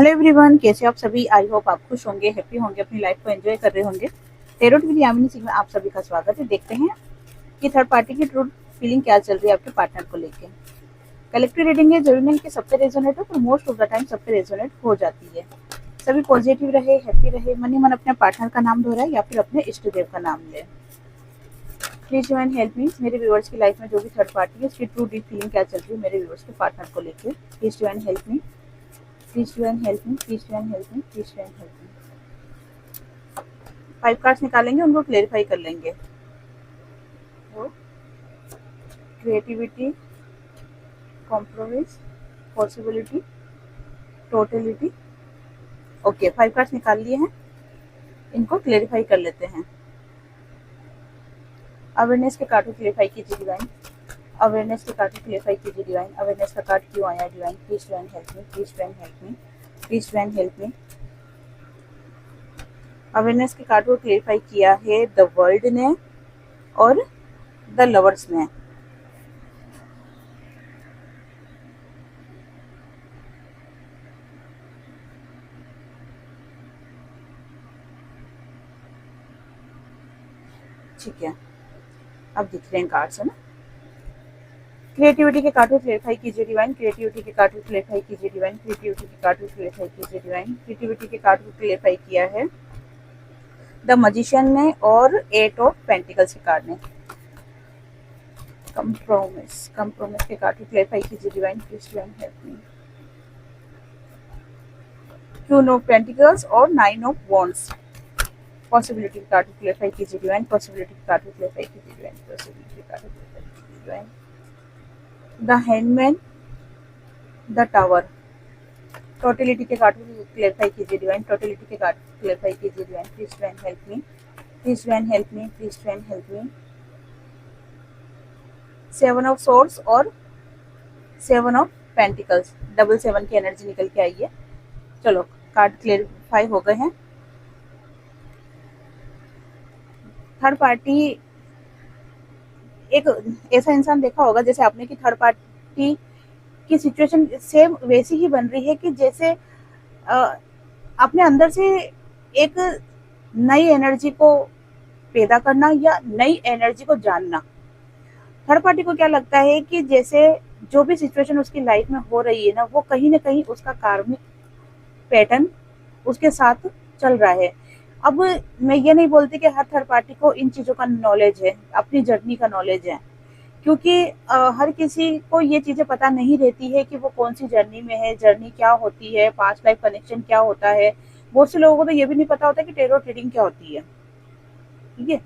Hello everyone, कैसे आप सभी। आई होप आप खुश होंगे, हैप्पी होंगे, अपनी लाइफ को एंजॉय कर रहे होंगे। टेरोट विद यामिनी सिंह में आप सभी का स्वागत है। देखते हैं कि थर्ड पार्टी की ट्रू फीलिंग क्या चल रही है आपके पार्टनर को लेके। कलेक्टिव रीडिंग है, जरूरी नहीं कि सब पे रेजोनेट हो, पर मोस्ट ऑफ द टाइम सब पे रेजोनेट हो जाती है। सभी पॉजिटिव रहे, हैप्पी रहे, मन ही मन अपने पार्टनर का नाम दोहराए या फिर अपने इष्ट देव का नाम ले। Please join help me. मेरे व्यूअर्स की लाइफ में जो भी थर्ड पार्टी है उसकी ट्रू डीप फीलिंग क्या चल रही है मेरे व्यूअर्स के पार्टनर को लेके। Please join help me, please join help me, please join help me, please join help me. 5 cards निकालेंगे, उनको क्लेरिफाई कर लेंगे। Creativity, compromise, possibility, totality. Okay, 5 cards निकाल लिए हैं, इनको क्लेरिफाई कर लेते हैं। अवेयरनेस के कार्ड को क्लेरिफाई कीजिए डिवाइन। अवेयरनेस के कार्ड को क्लेरिफाई कीजिए डिवाइन। अवेयरनेस का कार्ड क्यों आया divine? Please divine help me, please divine help me, please divine help me. Awareness के कार्ड को क्लेरिफाई किया है द वर्ल्ड ने और द लवर्स ने। ठीक है, अब दिख रहे हैं कार्ड्स, है ना। क्रिएटिविटी के कार्ड को क्लेरिफाई कीजिए डिवाइन। क्रिएटिविटी के कार्ड को क्लेरिफाई कीजिए डिवाइन। क्रिएटिविटी के कार्ड को क्लेरिफाई कीजिए डिवाइन। क्रिएटिविटी के कार्ड को क्लेरिफाई किया है द मैजिशियन ने और 8 ऑफ पेंटिकल्स के कार्ड ने। कंप्रोमिस, कंप्रोमिस के कार्ड को क्लेरिफाई कीजिए divine. Please divine help me. Queen of pentacles और 9 ऑफ वॉन्ड्स। पॉसिबिलिटी के कार्ड को क्लेरिफाई कीजिए डिवाइन। पॉसिबिलिटी के कार्ड को क्लेरिफाई कीजिए डिवाइन। पॉसिबिलिटी के कार्ड को क्लेरिफाई कीजिए divine. The handman, the tower. Totality के कार्ड को क्लेरिफाई कीजिए डिवाइन। टोटलिटी के कार्ड को क्लेरिफाई कीजिए divine. Please divine help me, please divine help me, please divine help me. 7 of swords और 7 ऑफ पेंटिकल्स, डबल 7 की energy निकल के आई है। चलो, कार्ड क्लेरिफाई हो गए हैं। थर्ड पार्टी, एक ऐसा इंसान देखा होगा जैसे आपने कि थर्ड पार्टी की सिचुएशन सेम वैसी ही बन रही है कि जैसे अपने अंदर से एक नई एनर्जी को पैदा करना या नई एनर्जी को जानना। थर्ड पार्टी को क्या लगता है कि जैसे जो भी सिचुएशन उसकी लाइफ में हो रही है ना, वो कहीं ना कहीं उसका कार्मिक पैटर्न उसके साथ चल रहा है। अब मैं ये नहीं बोलती कि हर थर्ड पार्टी को इन चीज़ों का नॉलेज है, अपनी जर्नी का नॉलेज है, क्योंकि हर किसी को ये चीज़ें पता नहीं रहती है कि वो कौन सी जर्नी में है, जर्नी क्या होती है, पास्ट लाइफ कनेक्शन क्या होता है। बहुत से लोगों को तो ये भी नहीं पता होता कि टेरोट रीडिंग क्या होती है। ठीक है,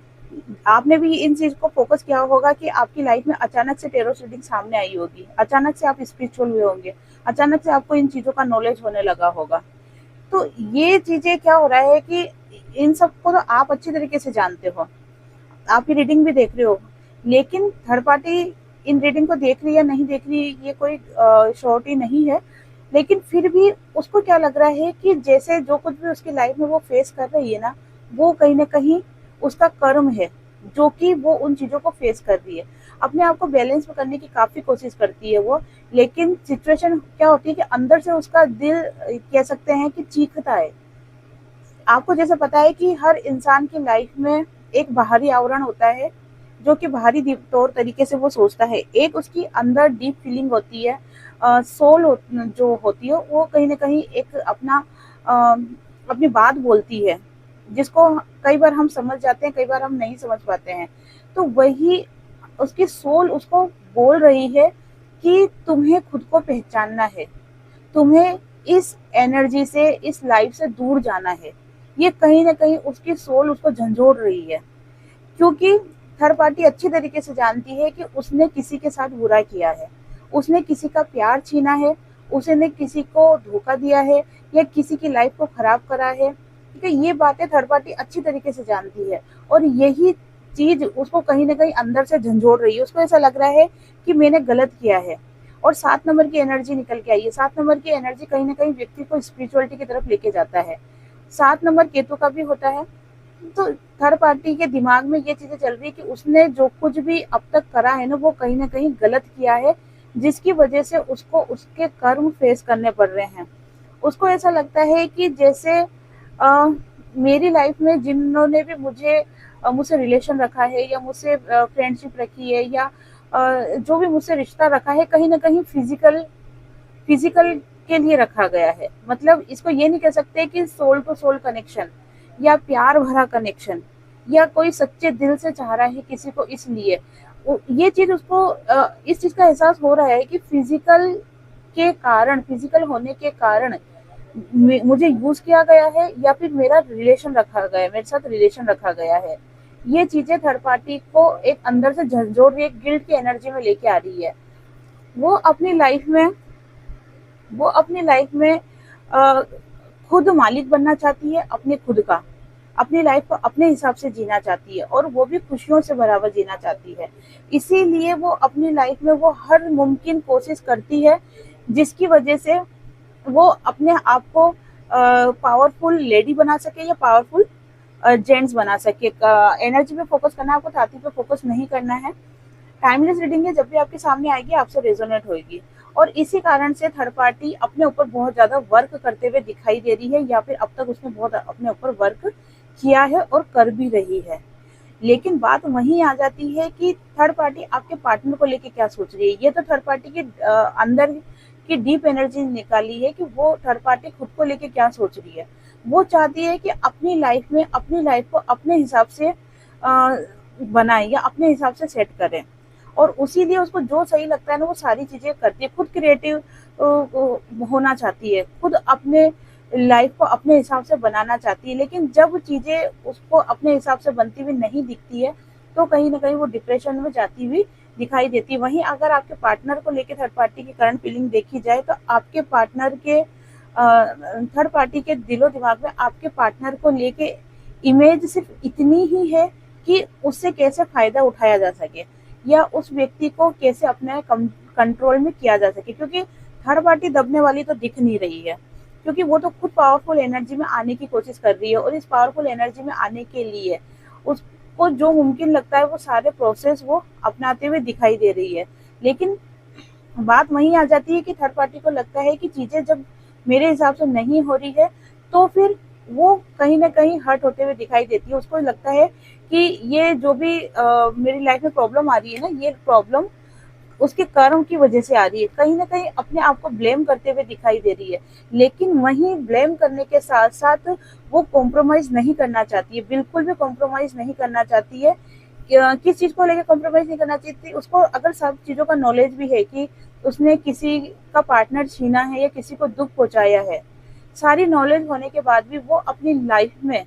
आपने भी इन चीज को फोकस किया होगा कि आपकी लाइफ में अचानक से टेरोट रीडिंग सामने आई होगी, अचानक से आप स्पिरिचुअल हुए होंगे, अचानक से आपको इन चीज़ों का नॉलेज होने लगा होगा। तो ये चीज़ें क्या हो रहा है कि इन सबको तो आप अच्छी तरीके से जानते हो, आप ये रीडिंग भी देख रहे हो, लेकिन थर्ड पार्टी इन रीडिंग को देख रही है नहीं देख रही ये कोई श्योरिटी नहीं है। लेकिन फिर भी उसको क्या लग रहा है कि जैसे जो कुछ भी उसकी लाइफ में वो फेस कर रही है ना, वो कहीं ना कहीं उसका कर्म है, जो कि वो उन चीज़ों को फेस कर रही है। अपने आप को बैलेंस में करने की काफ़ी कोशिश करती है वो, लेकिन सिचुएशन क्या होती है कि अंदर से उसका दिल कह सकते हैं कि चीखता है। आपको जैसे पता है कि हर इंसान की लाइफ में एक बाहरी आवरण होता है जो कि बाहरी तौर तरीके से वो सोचता है, एक उसकी अंदर डीप फीलिंग होती है, सोल जो होती है वो कहीं ना कहीं एक अपना अपनी बात बोलती है, जिसको कई बार हम समझ जाते हैं, कई बार हम नहीं समझ पाते हैं। तो वही उसकी सोल उसको बोल रही है कि तुम्हें खुद को पहचानना है, तुम्हें इस एनर्जी से, इस लाइफ से दूर जाना है। ये कहीं ना कहीं उसकी सोल उसको झंझोड़ रही है, क्योंकि थर्ड पार्टी अच्छी तरीके से जानती है कि उसने किसी के साथ बुरा किया है, उसने किसी का प्यार छीना है, उसने किसी को धोखा दिया है या किसी की लाइफ को खराब करा है। ठीक है, ये बातें थर्ड पार्टी अच्छी तरीके से जानती है और यही चीज उसको कहीं ना कहीं अंदर से झंझोड़ रही है। उसको ऐसा लग रहा है कि मैंने गलत किया है। और 7 नंबर की एनर्जी निकल के आई है। 7 नंबर की एनर्जी कहीं ना कहीं व्यक्ति को स्पिरिचुअलिटी की तरफ लेके जाता है। 7 नंबर केतु का भी होता है। तो थर्ड पार्टी के दिमाग में ये चीजें चल रही है कि उसने जो कुछ भी अब तक करा है ना, वो कहीं ना कहीं गलत किया है, जिसकी वजह से उसको उसके कर्म फेस करने पड़ रहे हैं। उसको ऐसा लगता है कि जैसे मेरी लाइफ में जिन्होंने भी मुझसे रिलेशन रखा है या मुझसे फ्रेंडशिप रखी है या जो भी मुझसे रिश्ता रखा है, कहीं ना कहीं फिजिकल के लिए रखा गया है। मतलब इसको ये नहीं कह सकते कि सोल टू सोल कनेक्शन या प्यार भरा कनेक्शन या कोई सच्चे दिल से चाह रहा है किसी को, इसलिए ये चीज उसको इस चीज का एहसास हो रहा है कि फिजिकल होने के कारण मुझे यूज किया गया है या फिर मेरे साथ रिलेशन रखा गया है। ये चीजें थर्ड पार्टी को एक अंदर से झंझोड़ रही है, गिल्ट की एनर्जी में लेके आ रही है। वो अपनी लाइफ में वो अपनी लाइफ में अ, खुद मालिक बनना चाहती है, अपनी लाइफ को अपने हिसाब से जीना चाहती है और वो भी खुशियों से भरावा जीना चाहती है। इसीलिए वो अपनी लाइफ में वो हर मुमकिन कोशिश करती है, जिसकी वजह से वो अपने आप को पावरफुल लेडी बना सके या पावरफुल जेंट्स बना सके। एनर्जी पे फोकस करना है आपको, छाती पे फोकस नहीं करना है। टाइमलेस रीडिंग है, जब भी आपके सामने आएगी आपसे रेजोनेट होगी। और इसी कारण से थर्ड पार्टी अपने ऊपर बहुत ज्यादा वर्क करते हुए दिखाई दे रही है या फिर अब तक उसने बहुत अपने ऊपर वर्क किया है और कर भी रही है। लेकिन बात वहीं आ जाती है कि थर्ड पार्टी आपके पार्टनर को लेके क्या सोच रही है। ये तो थर्ड पार्टी के अंदर की डीप एनर्जी निकाली है कि वो थर्ड पार्टी खुद को लेके क्या सोच रही है। वो चाहती है कि अपनी लाइफ को अपने हिसाब से बनाए या अपने हिसाब से सेट करें, और उसी लिए उसको जो सही लगता है ना वो सारी चीजें करती है। खुद क्रिएटिव होना चाहती है, खुद अपने लाइफ को अपने हिसाब से बनाना चाहती है। लेकिन जब चीजें उसको अपने हिसाब से बनती हुई नहीं दिखती है तो कहीं ना कहीं वो डिप्रेशन में जाती हुई दिखाई देती है। वहीं अगर आपके पार्टनर को लेके थर्ड पार्टी की करंट फीलिंग देखी जाए तो आपके पार्टनर के थर्ड पार्टी के दिलो दिमाग में आपके पार्टनर को लेके इमेज सिर्फ इतनी ही है कि उससे कैसे फायदा उठाया जा सके या उस व्यक्ति को कैसे अपने कंट्रोल में किया जा सके। क्योंकि थर्ड पार्टी दबने वाली तो दिख नहीं रही है, क्योंकि वो तो खुद पावरफुल एनर्जी में आने की कोशिश कर रही है और इस पावरफुल एनर्जी में आने के लिए उसको जो मुमकिन लगता है वो सारे प्रोसेस वो अपनाते हुए दिखाई दे रही है। लेकिन बात वहीं आ जाती है कि थर्ड पार्टी को लगता है कि चीजें जब मेरे हिसाब से नहीं हो रही है तो फिर वो कहीं ना कहीं हर्ट होते हुए दिखाई देती है। उसको लगता है कि ये जो भी मेरी लाइफ में प्रॉब्लम आ रही है ना, ये प्रॉब्लम उसके कर्म की वजह से आ रही है। कहीं ना कहीं अपने आप को ब्लेम करते हुए दिखाई दे रही है। लेकिन वहीं ब्लेम करने के साथ साथ वो कॉम्प्रोमाइज नहीं करना चाहती है, बिल्कुल भी कॉम्प्रोमाइज नहीं करना चाहती है। किस चीज को लेकर कॉम्प्रोमाइज नहीं करना चाहती, उसको अगर सब चीजों का नॉलेज भी है कि उसने किसी का पार्टनर छीना है या किसी को दुख पहुंचाया है, सारी नॉलेज होने के बाद भी वो अपनी लाइफ में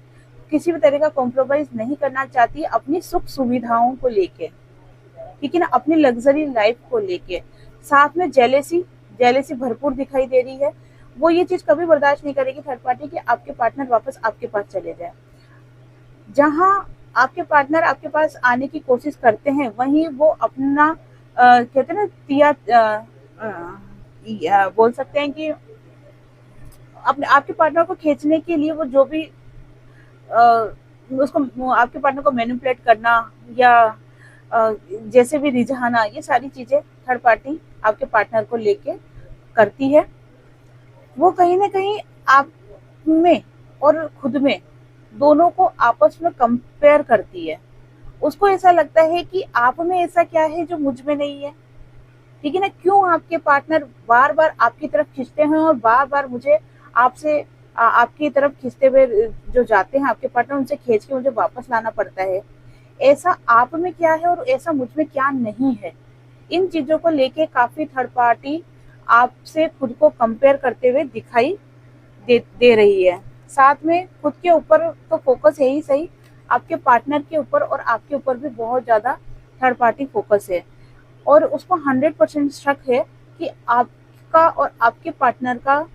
किसी भी तरह का कॉम्प्रोमाइज नहीं करना चाहती अपनी सुख सुविधाओं को लेके, ठीक है ना, अपनी लग्जरी लाइफ को लेके। साथ में जेलेसी भरपूर दिखाई दे रही है। वो ये चीज कभी बर्दाश्त नहीं करेगी थर्ड पार्टी कि आपके पार्टनर वापस आपके पास चले जाए। जहां आपके पार्टनर आपके पास आने की कोशिश करते हैं वहीं वो अपना कहते हैं ना बोल सकते हैं कि अपने आपके पार्टनर को खींचने के लिए वो जो भी उसको आपके पार्टनर को मैनिपुलेट करना या जैसे भी रिझाना, ये सारी चीजें थर्ड पार्टी आपके पार्टनर को लेके करती है। वो कहीं ना कहीं आप में और खुद में दोनों को आपस में कंपेयर करती है। उसको ऐसा लगता है कि आप में ऐसा क्या है जो मुझ में नहीं है, ठीक है ना। क्यों आपके पार्टनर बार बार आपकी तरफ खींचते हैं और बार बार मुझे आपसे आपकी तरफ खींचते हुए जो जाते हैं आपके पार्टनर, उनसे खींच के मुझे वापस लाना पड़ता है। ऐसा आप में क्या है और ऐसा मुझ में क्या नहीं है, इन चीजों को लेके काफी थर्ड पार्टी आपसे खुद को कंपेयर करते हुए दिखाई दे रही है। साथ में खुद के ऊपर तो फोकस है ही सही, आपके पार्टनर के ऊपर और आपके ऊपर भी बहुत ज्यादा थर्ड पार्टी फोकस है। और उसको 100% शक है कि आपका और आपके पार्टनर का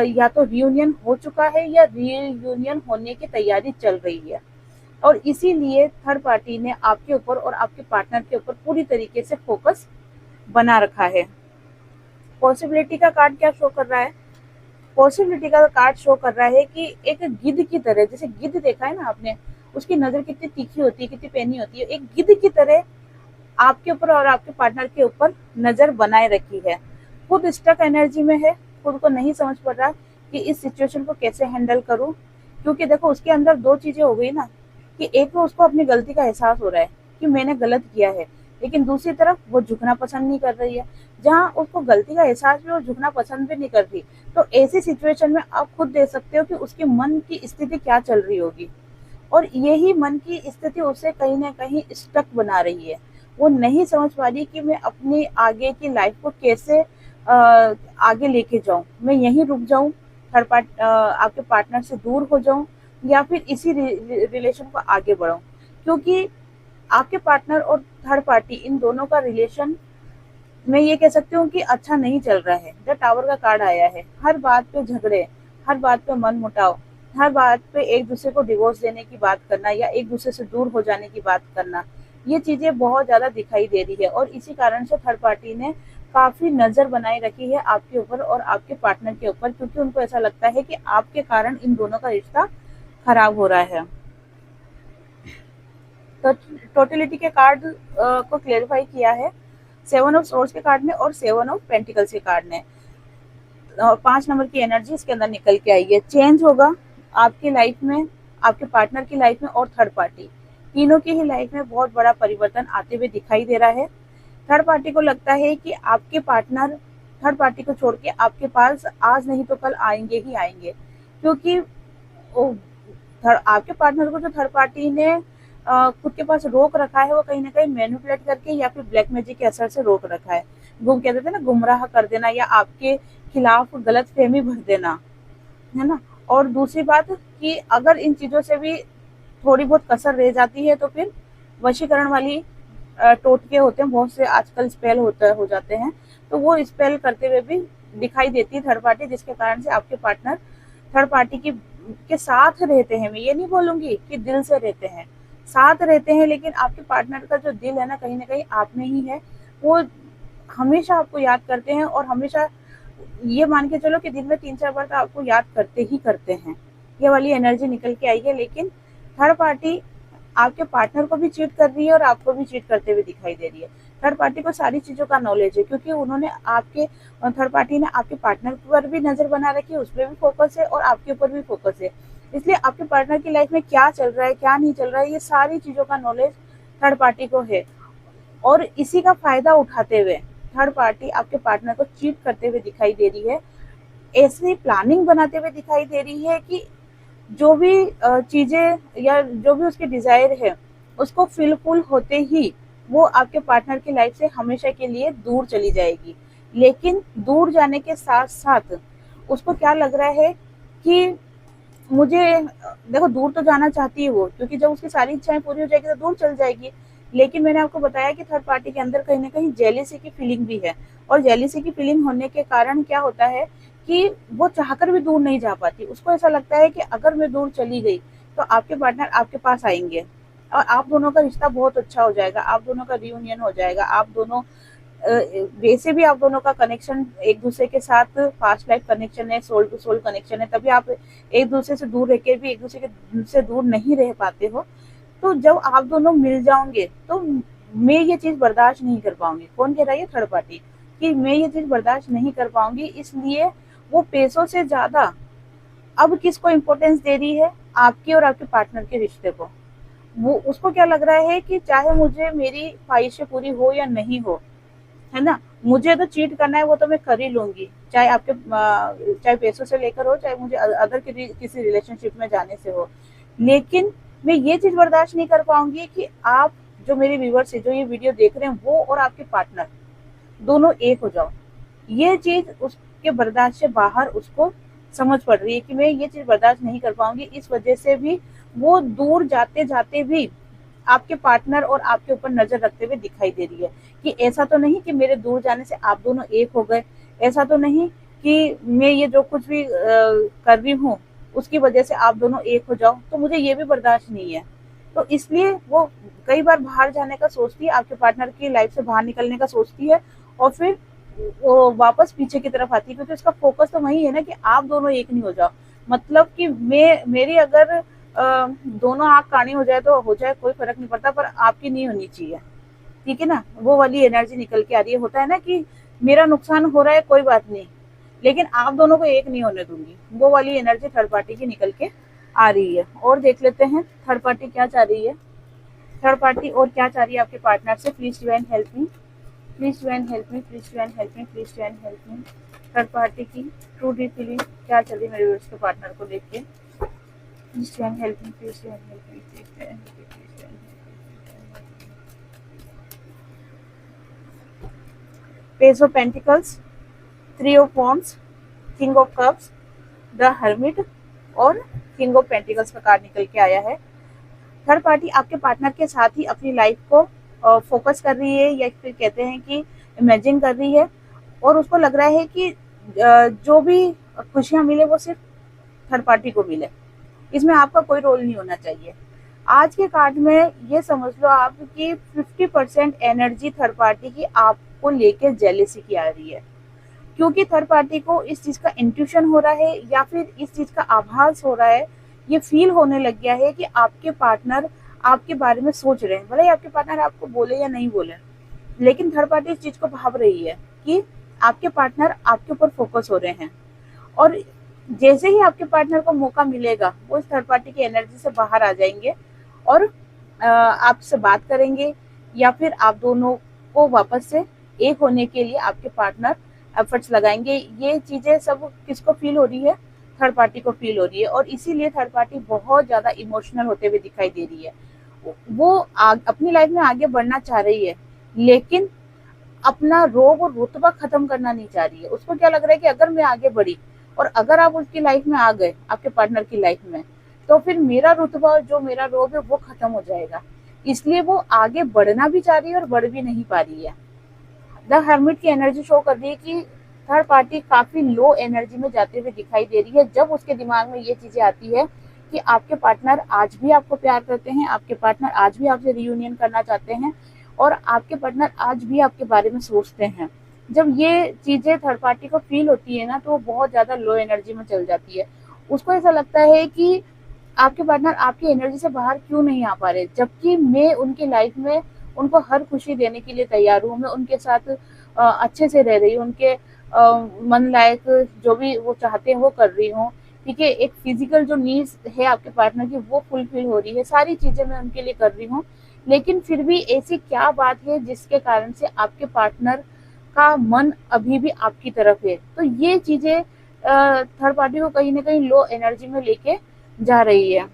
या तो रियूनियन हो चुका है या रियूनियन होने की तैयारी चल रही है। और इसीलिए थर्ड पार्टी ने आपके ऊपर और आपके पार्टनर के ऊपर पूरी तरीके से फोकस बना रखा है। पॉसिबिलिटी का कार्ड क्या शो कर रहा है? पॉसिबिलिटी का कार्ड शो कर रहा है कि एक गिद्ध की तरह, जैसे गिद्ध देखा है ना आपने, उसकी नजर कितनी तीखी होती है, कितनी पैनी होती है, एक गिद्ध की तरह आपके ऊपर और आपके पार्टनर के ऊपर नजर बनाए रखी है। खुद स्टक एनर्जी में है, खुद को नहीं समझ पड़ रहा कि इस सिचुएशन को कैसे हैंडल करूँ। क्योंकि देखो उसके अंदर 2 चीज़ें हो गई ना, कि एक तो उसको अपनी गलती का एहसास हो रहा है कि मैंने गलत किया है, लेकिन दूसरी तरफ वो झुकना पसंद नहीं कर रही है। जहाँ उसको गलती का एहसास भी और झुकना पसंद भी नहीं करती, तो ऐसी सिचुएशन में आप खुद देख सकते हो कि उसके मन की स्थिति क्या चल रही होगी। और यही मन की स्थिति उसे कहीं न कहीं स्टक बना रही है। वो नहीं समझ पा रही कि मैं अपनी आगे की लाइफ को कैसे आगे लेके जाऊँ। मैं यहीं रुक जाऊँ, आपके पार्टनर से दूर हो जाऊँ, या फिर इसी रिलेशन को आगे बढ़ाऊँ। क्योंकि आपके पार्टनर और थर्ड पार्टी इन दोनों का रिलेशन, मैं ये कह सकती हूँ कि अच्छा नहीं चल रहा है। द टावर का कार्ड आया है, हर बात पे झगड़े, हर बात पे मनमुटाव, हर बात पे एक दूसरे को डिवोर्स देने की बात करना या एक दूसरे से दूर हो जाने की बात करना, ये चीजें बहुत ज्यादा दिखाई दे रही है। और इसी कारण से थर्ड पार्टी ने काफी नजर बनाए रखी है आपके ऊपर और आपके पार्टनर के ऊपर, क्योंकि उनको ऐसा लगता है कि आपके कारण इन दोनों का रिश्ता खराब हो रहा है। तो टोटलिटी के कार्ड को क्लेरिफाई किया है 7 ऑफ सोर्स के कार्ड ने और 7 ऑफ पेंटिकल्स के कार्ड ने। 5 नंबर की एनर्जी इसके अंदर निकल के आई है। चेंज होगा आपकी लाइफ में, आपके पार्टनर की लाइफ में और थर्ड पार्टी, तीनों की ही लाइफ में बहुत बड़ा परिवर्तन आते हुए दिखाई दे रहा है। थर्ड पार्टी को लगता है कि आपके पार्टनर थर्ड पार्टी को छोड़ के आपके पास आज नहीं तो कल आएंगे ही आएंगे। क्योंकि आपके पार्टनर को जो थर्ड पार्टी ने खुद के पास रोक रखा है, वो कहीं ना कहीं मैनिपुलेट करके या फिर ब्लैक मैजिक के असर से रोक रखा है। गुम कहते थे ना, गुमराह कर देना या आपके खिलाफ गलत फहमी भर देना, है ना। और दूसरी बात कि अगर इन चीजों से भी थोड़ी बहुत कसर रह जाती है तो फिर वशीकरण वाली टोटके होते हैं, बहुत से आजकल स्पेल हो जाते हैं, तो वो स्पेल करते हुए भी दिखाई देती है थर्ड पार्टी, जिसके कारण से आपके पार्टनर थर्ड पार्टी की के साथ रहते हैं। मैं ये नहीं बोलूंगी कि दिल से रहते हैं, साथ रहते हैं, लेकिन आपके पार्टनर का जो दिल है ना कहीं आप में ही है। वो हमेशा आपको याद करते हैं और हमेशा ये मान के चलो कि दिन में 3-4 बार तो आपको याद करते ही करते हैं। ये वाली एनर्जी निकल के आई है। लेकिन थर्ड पार्टी आपके पार्टनर को भी चीट कर रही है और आपको भी चीट करते हुए दिखाई दे रही है। थर्ड पार्टी को सारी चीजों का नॉलेज है, क्योंकि उन्होंने आपके थर्ड पार्टी ने आपके पार्टनर पर भी नजर बना रखी है, उस पर भी फोकस है और आपके ऊपर भी फोकस है। इसलिए आपके पार्टनर की लाइफ में क्या चल रहा है, क्या नहीं चल रहा है, ये सारी चीजों का नॉलेज थर्ड पार्टी को है। और इसी का फायदा उठाते हुए थर्ड पार्टी आपके पार्टनर को चीट करते हुए दिखाई दे रही है। ऐसी प्लानिंग बनाते हुए दिखाई दे रही है कि जो भी चीजें या जो भी उसके डिजायर है, उसको फिलफुल होते ही वो आपके पार्टनर की लाइफ से हमेशा के लिए दूर चली जाएगी। लेकिन दूर जाने के साथ साथ उसको क्या लग रहा है कि मुझे देखो दूर तो जाना चाहती है वो, क्योंकि जब उसकी सारी इच्छाएं पूरी हो जाएगी तो दूर चल जाएगी। लेकिन मैंने आपको बताया कि थर्ड पार्टी के अंदर कहीं ना कहीं जेलिसी की फीलिंग भी है, और जेलिसी की फीलिंग होने के कारण क्या होता है कि वो चाहकर भी दूर नहीं जा पाती। उसको ऐसा लगता है कि अगर मैं दूर चली गई तो आपके पार्टनर आपके पास आएंगे और आप दोनों का रिश्ता बहुत अच्छा हो जाएगा, आप दोनों का रियूनियन हो जाएगा, आप दोनों वैसे भी आप दोनों का कनेक्शन एक दूसरे के साथ फास्ट लाइफ कनेक्शन है, सोल टू सोल कनेक्शन है, तभी आप एक दूसरे से दूर रहकर भी एक दूसरे के से दूर नहीं रह पाते हो। तो जब आप दोनों मिल जाओगे तो मैं ये चीज बर्दाश्त नहीं कर पाऊंगी। कौन कह रहा है? थर्ड पार्टी, कि मैं ये चीज बर्दाश्त नहीं कर पाऊंगी। इसलिए वो पैसों से ज्यादा अब किसको इम्पोर्टेंस दे रही है? आपके और आपके पार्टनर के रिश्ते को। वो उसको क्या लग रहा है कि चाहे मुझे मेरी ख्वाहिशें पूरी हो या नहीं हो, है ना, मुझे तो चीट करना है, वो तो मैं कर ही लूंगी, चाहे आपके चाहे पैसों से लेकर हो, चाहे मुझे अदर किसी रिलेशनशिप में जाने से हो। लेकिन मैं ये चीज बर्दाश्त नहीं कर पाऊंगी कि आप जो मेरे व्यूवर्स है, जो ये वीडियो देख रहे हैं, वो और आपके पार्टनर दोनों एक हो जाओ। ये चीज उसके बर्दाश्त से बाहर उसको समझ पड़ रही है कि मैं ये चीज बर्दाश्त नहीं कर पाऊंगी। इस वजह से भी वो दूर जाते जाते भी आपके पार्टनर और आपके ऊपर नजर रखते हुए दिखाई दे रही है कि ऐसा तो नहीं कि मेरे दूर जाने से आप दोनों एक हो गए, ऐसा तो नहीं कि मैं ये जो कुछ भी कर रही हूँ उसकी वजह से आप दोनों एक हो जाओ, तो मुझे ये भी बर्दाश्त नहीं है। तो इसलिए वो कई बार बाहर जाने का सोचती है, आपके पार्टनर की लाइफ से बाहर निकलने का सोचती है, और फिर वो वापस पीछे की तरफ आती है, क्योंकि उसका फोकस तो वही है ना कि आप दोनों एक नहीं हो जाओ। मतलब कि मेरी अगर दोनों आंख कानी हो जाए तो हो जाए, कोई फर्क नहीं पड़ता, पर आपकी नहीं होनी चाहिए। ठीक है ना, वो वाली एनर्जी निकल के आ रही है। होता है ना कि मेरा नुकसान हो रहा है, कोई बात नहीं, लेकिन आप दोनों को एक नहीं होने दूंगी। वो वाली एनर्जी थर्ड पार्टी की निकल के आ रही है। और देख लेते हैं थर्ड पार्टी क्या चाह रही है। थर्ड पार्टी और क्या चाह रही है आपके पार्टनर से। Please divine help me, please divine help me, please divine help me, please divine help me. Third party की ट्रू डीप फीलिंग क्या चल रही है मेरे व्यूअर्स के पार्टनर को लेके। Please divine help me, please divine help me, please divine help me, please divine help me. Page of pentacles, three of wands, king of cups, the hermit और king of pentacles का card निकल के आया है। Third party आपके partner के साथ ही अपनी लाइफ को फोकस कर रही है, या फिर कहते हैं कि इमेजिन कर रही है, और उसको लग रहा है कि जो भी खुशियां मिले वो सिर्फ थर्ड पार्टी को मिले, इसमें आपका कोई रोल नहीं होना चाहिए। आज के कार्ड में ये समझ लो आप कि 50% एनर्जी थर्ड पार्टी की आपको लेके जेलेसी की आ रही है, क्योंकि थर्ड पार्टी को इस चीज का इंट्यूशन हो रहा है या फिर इस चीज का आभास हो रहा है, ये फील होने लग गया है कि आपके पार्टनर आपके बारे में सोच रहे हैं। भले ही आपके पार्टनर आपको बोले या नहीं बोले, लेकिन थर्ड पार्टी इस चीज को भाप रही है कि आपके पार्टनर आपके ऊपर फोकस हो रहे हैं। और जैसे ही आपके पार्टनर को मौका मिलेगा वो इस थर्ड पार्टी की एनर्जी से बाहर आ जाएंगे और आपसे बात करेंगे, या फिर आप दोनों को वापस से एक होने के लिए आपके पार्टनर एफर्ट्स लगाएंगे। ये चीजें सब किसको फील हो रही है, थर्ड पार्टी को फील हो रही है, और इसीलिए थर्ड पार्टी बहुत ज्यादा इमोशनल होते हुए दिखाई दे रही है। वो अपनी लाइफ में आगे बढ़ना चाह रही है, लेकिन अपना रोब और रुतबा खत्म करना नहीं चाह रही है। उसको क्या लग रहा है कि अगर मैं आगे बढ़ी और अगर आप उसकी लाइफ में आ गए, आपके पार्टनर की लाइफ में, तो फिर मेरा रुतबा और जो मेरा रोब है वो खत्म हो जाएगा। इसलिए वो आगे बढ़ना भी चाह रही है और बढ़ भी नहीं पा रही है। द हर्मिट की एनर्जी शो कर रही है कि थर्ड पार्टी काफी लो एनर्जी में जाते हुए दिखाई दे रही है, जब उसके दिमाग में ये चीजें आती है कि आपके पार्टनर आज भी आपको प्यार करते हैं, आपके पार्टनर आज भी आपसे रियूनियन करना चाहते हैं, और आपके पार्टनर आज भी आपके बारे में सोचते हैं। जब ये चीजें थर्ड पार्टी को फील होती है ना, तो वो बहुत ज्यादा लो एनर्जी में चल जाती है। उसको ऐसा लगता है कि आपके पार्टनर आपकी एनर्जी से बाहर क्यों नहीं आ पा रहे, जबकि मैं उनकी लाइफ में उनको हर खुशी देने के लिए तैयार हूँ। मैं उनके साथ अच्छे से रह रही हूँ, उनके मन लायक जो भी वो चाहते हैं वो कर रही हूँ। ठीक है, एक फिजिकल जो नीड्स है आपके पार्टनर की वो फुलफिल हो रही है, सारी चीजें मैं उनके लिए कर रही हूँ। लेकिन फिर भी ऐसी क्या बात है जिसके कारण से आपके पार्टनर का मन अभी भी आपकी तरफ है। तो ये चीजें थर्ड पार्टी को कहीं ना कहीं लो एनर्जी में लेके जा रही है।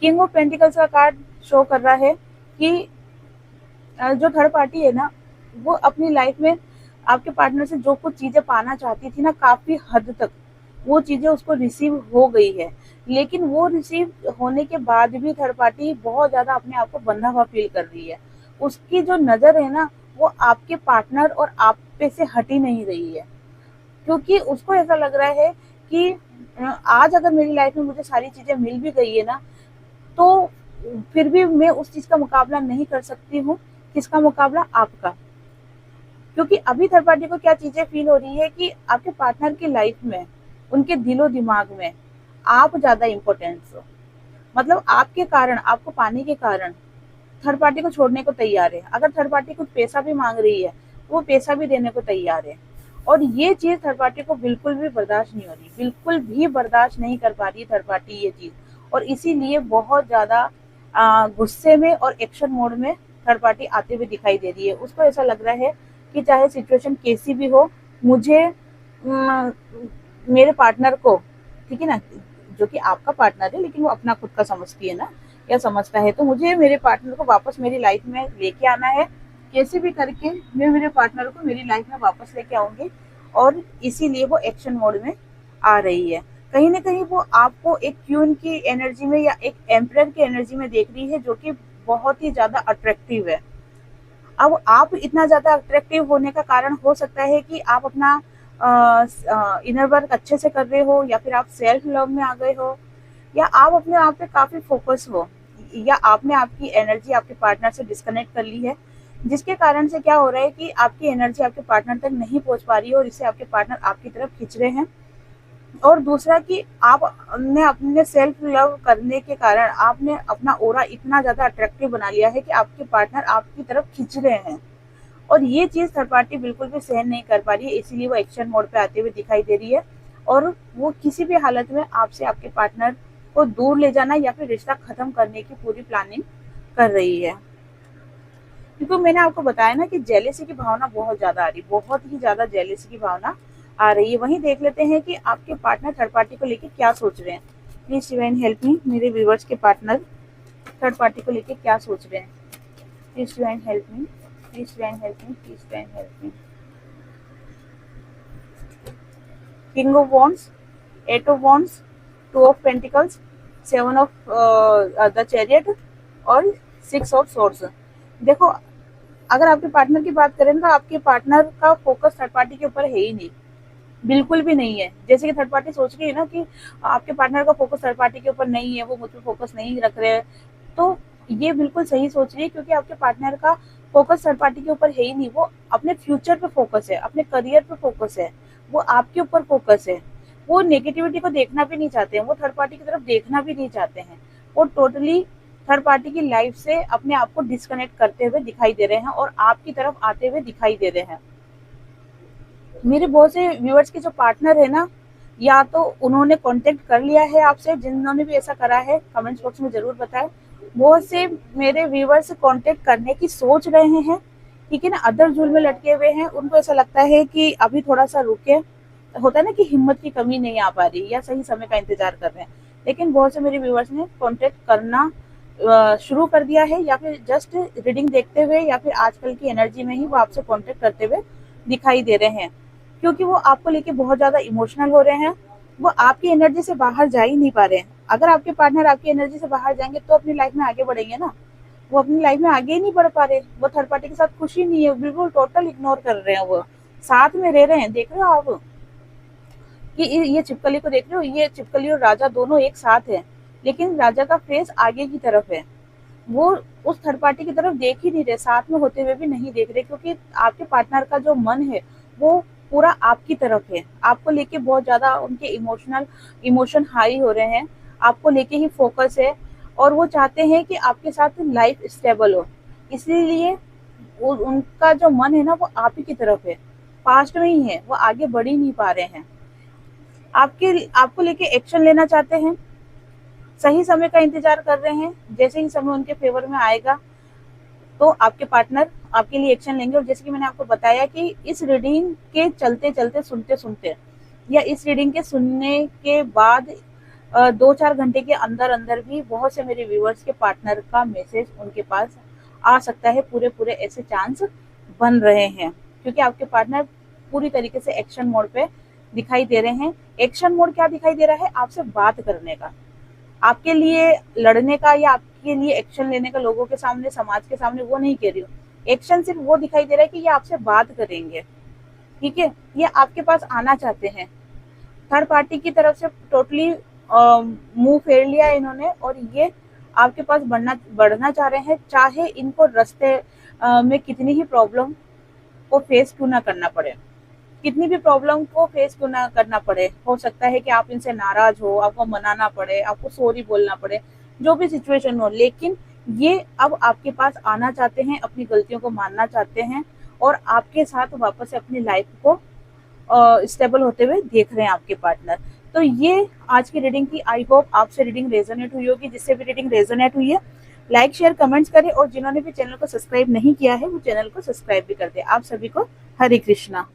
किंग ऑफ पेंटिकल्स का कार्ड शो कर रहा है कि जो थर्ड पार्टी है ना, वो अपनी लाइफ में आपके पार्टनर से जो कुछ चीजें पाना चाहती थी ना, काफी हद तक वो चीजें उसको रिसीव हो गई है। लेकिन वो रिसीव होने के बाद भी थर्ड पार्टी बहुत ज्यादा अपने आप को बंधा हुआ फील कर रही है। उसकी जो नजर है ना, वो आपके पार्टनर और आप पे से हट ही नहीं रही है, क्योंकि उसको ऐसा लग रहा है कि आज अगर मेरी लाइफ में मुझे सारी चीजें मिल भी गई है ना, तो फिर भी मैं उस चीज का मुकाबला नहीं कर सकती हूँ। किसका मुकाबला? आपका। क्योंकि अभी थर्ड पार्टी को क्या चीजें फील हो रही है कि आपके पार्टनर की लाइफ में, उनके दिलो दिमाग में आप ज्यादा इम्पोर्टेंस हो। मतलब आपके कारण, आपको पाने के कारण थर्ड पार्टी को छोड़ने को तैयार है। अगर थर्ड पार्टी कुछ पैसा भी मांग रही है तो वो पैसा भी देने को तैयार है। और ये चीज थर्ड पार्टी को बिल्कुल भी बर्दाश्त नहीं हो रही, बिल्कुल भी बर्दाश्त नहीं कर पा रही है थर्ड पार्टी ये चीज। और इसीलिए बहुत ज्यादा गुस्से में और एक्शन मोड में थर्ड पार्टी आते हुए दिखाई दे रही है। उसको ऐसा लग रहा है कि चाहे सिचुएशन कैसी भी हो, मुझे मेरे पार्टनर को, ठीक है ना, जो कि आपका पार्टनर है लेकिन वो अपना खुद का समझती है ना, या समझता है, तो मुझे मेरे पार्टनर को वापस मेरी लाइफ में लेके आना है। कैसे भी करके मैं मेरे पार्टनर को मेरी लाइफ में वापस लेके आऊंगी, और इसीलिए वो एक्शन मोड में आ रही है। कहीं ना कहीं वो आपको एक क्वीन की एनर्जी में या एक एम्परर की एनर्जी में देख रही है, जो कि बहुत ही ज्यादा अट्रैक्टिव है। अब आप इतना ज्यादा अट्रैक्टिव होने का कारण हो सकता है कि आप अपना इनर वर्क अच्छे से कर रहे हो, या फिर आप सेल्फ लव में आ गए हो, या आप अपने आप पे काफी फोकस हो, या आपने आपकी एनर्जी आपके पार्टनर से डिस्कनेक्ट कर ली है, जिसके कारण से क्या हो रहा है कि आपकी एनर्जी आपके पार्टनर तक नहीं पहुंच पा रही है, और इससे आपके पार्टनर आपकी तरफ खिंच रहे हैं। और दूसरा कि आपने अपने सेल्फ लव करने के कारण आपने अपना ओरा इतना ज्यादा अट्रैक्टिव बना लिया है कि आपके पार्टनर आपकी तरफ खिंच रहे हैं। और ये चीज़ थर्ड पार्टी बिल्कुल भी सहन नहीं कर पा रही है, इसीलिए वो एक्शन मोड पे आते हुए दिखाई दे रही है और वो किसी भी हालत में आपसे आपके पार्टनर को दूर ले जाना या फिर रिश्ता खत्म करने की पूरी प्लानिंग कर रही है। क्योंकि मैंने आपको बताया ना कि जेलेसी की भावना बहुत ज़्यादा आ रही, बहुत ही ज़्यादा जेलेसी की भावना आ रही है। वहीं देख लेते हैं कि आपके पार्टनर थर्ड पार्टी को लेके क्या सोच रहे हैं। प्लीज डिवाइन हेल्प मी, मेरे व्यूवर्स के पार्टनर थर्ड पार्टी को लेके क्या सोच रहे हैं। Please divine help me, please divine help me, please divine help me. King of wands, eight of wands, two of pentacles, seven of the chariot और six of swords. देखो, अगर आपके पार्टनर की बात करें तो आपके पार्टनर का फोकस थर्ड पार्टी के ऊपर है ही नहीं, बिल्कुल भी नहीं है। जैसे कि थर्ड पार्टी सोच रही है ना कि आपके पार्टनर का फोकस थर्ड पार्टी के ऊपर नहीं है, वो मुझ पर फोकस नहीं रख रहे हैं, तो ये बिल्कुल सही सोच रही है क्योंकि आपके पार्टनर का फोकस थर्ड पार्टी के ऊपर है ही नहीं। वो अपने फ्यूचर पे फोकस है, अपने करियर पे फोकस है, वो आपके ऊपर फोकस है। वो नेगेटिविटी को देखना भी नहीं चाहते हैं, वो थर्ड पार्टी की तरफ देखना भी नहीं चाहते हैं। वो टोटली थर्ड पार्टी की लाइफ से अपने आप को डिस्कनेक्ट करते हुए दिखाई दे रहे हैं और आपकी तरफ आते हुए दिखाई दे रहे हैं। मेरे बहुत से व्यूअर्स के जो पार्टनर है ना, या तो उन्होंने कांटेक्ट कर लिया है आपसे, जिन्होंने भी ऐसा करा है कमेंट्स बॉक्स में जरूर बताएं। बहुत से मेरे व्यूअर्स कांटेक्ट करने की सोच रहे हैं, ठीक है ना, अदर जुल में लटके हुए हैं। उनको ऐसा लगता है कि अभी थोड़ा सा रुके, होता है ना कि हिम्मत की कमी नहीं आ पा रही या सही समय का इंतजार कर रहे हैं। लेकिन बहुत से मेरे व्यूअर्स ने कांटेक्ट करना शुरू कर दिया है, या फिर जस्ट रीडिंग देखते हुए या फिर आजकल की एनर्जी में ही वो आपसे कांटेक्ट करते हुए दिखाई दे रहे हैं, क्योंकि वो आपको लेके बहुत ज्यादा इमोशनल हो रहे हैं। वो आपकी एनर्जी से बाहर जा ही नहीं पा रहे हैं। अगर आपके पार्टनर आपकी एनर्जी से बाहर जाएंगे तो अपनी लाइफ में आगे बढ़ेंगे ना। वो अपनी लाइफ में आगे ही नहीं बढ़ पा रहे, वो थर्ड पार्टी के साथ खुशी नहीं है, बिल्कुल टोटल इग्नोर कर रहे हैं। वो साथ में रह रहे हैं, देख रहे हो आप कि ये छिपकली को देख रहे हो, ये छिपकली और राजा दोनों एक साथ है, लेकिन राजा का फेस आगे की तरफ है। वो उस थर्ड पार्टी की तरफ देख ही नहीं रहे, साथ में होते हुए भी नहीं देख रहे, क्योंकि आपके पार्टनर का जो मन है वो पूरा आपकी तरफ है। आपको लेके बहुत ज्यादा उनके इमोशन हाई हो रहे हैं, आपको लेके ही फोकस है और वो चाहते हैं कि आपके साथ लाइफ स्टेबल हो। इसलिए उनका जो मन है ना वो आप ही की तरफ है, पास्ट में ही है, वो आगे बढ़ ही नहीं पा रहे हैं। आपको लेके एक्शन लेना चाहते हैं, सही समय का इंतजार कर रहे हैं। जैसे ही समय उनके फेवर में आएगा तो आपके पार्टनर आपके लिए एक्शन लेंगे। और जैसे कि मैंने आपको बताया कि इस रीडिंग के चलते चलते सुनते सुनते या इस रीडिंग के सुनने के बाद 2-4 घंटे के अंदर अंदर भी बहुत से मेरे व्यूअर्स के पार्टनर का मैसेज उनके पास आ सकता है। पूरे पूरे ऐसे चांस बन रहे हैं, क्योंकि आपके पार्टनर पूरी तरीके से एक्शन मोड पे दिखाई दे रहे हैं। एक्शन मोड क्या दिखाई दे रहा है? आपसे बात करने का, आपके लिए लड़ने का या आपके लिए एक्शन लेने का, लोगों के सामने, समाज के सामने, वो नहीं कह रही हूँ। एक्शन सिर्फ वो दिखाई दे रहा है कि ये आपसे बात करेंगे, ठीक है, ये आपके पास आना चाहते हैं। थर्ड पार्टी की तरफ से टोटली मुंह फेर लिया है इन्होंने और ये आपके पास बढ़ना चाह रहे हैं, चाहे इनको रास्ते में कितनी ही प्रॉब्लम को फेस क्यों ना करना पड़े, कितनी भी प्रॉब्लम को फेस क्यों ना करना पड़े। हो सकता है कि आप इनसे नाराज हो, आपको मनाना पड़े, आपको सॉरी बोलना पड़े, जो भी सिचुएशन हो, लेकिन ये अब आपके पास आना चाहते हैं, अपनी गलतियों को मानना चाहते हैं और आपके साथ वापस से अपनी लाइफ को स्टेबल होते हुए देख रहे हैं आपके पार्टनर। तो ये आज की रीडिंग की, आई होप आपसे रीडिंग रेजोनेट हुई होगी। जिससे भी रीडिंग रेजोनेट हुई है लाइक शेयर कमेंट्स करें और जिन्होंने भी चैनल को सब्सक्राइब नहीं किया है वो चैनल को सब्सक्राइब भी कर दे। आप सभी को हरे कृष्णा।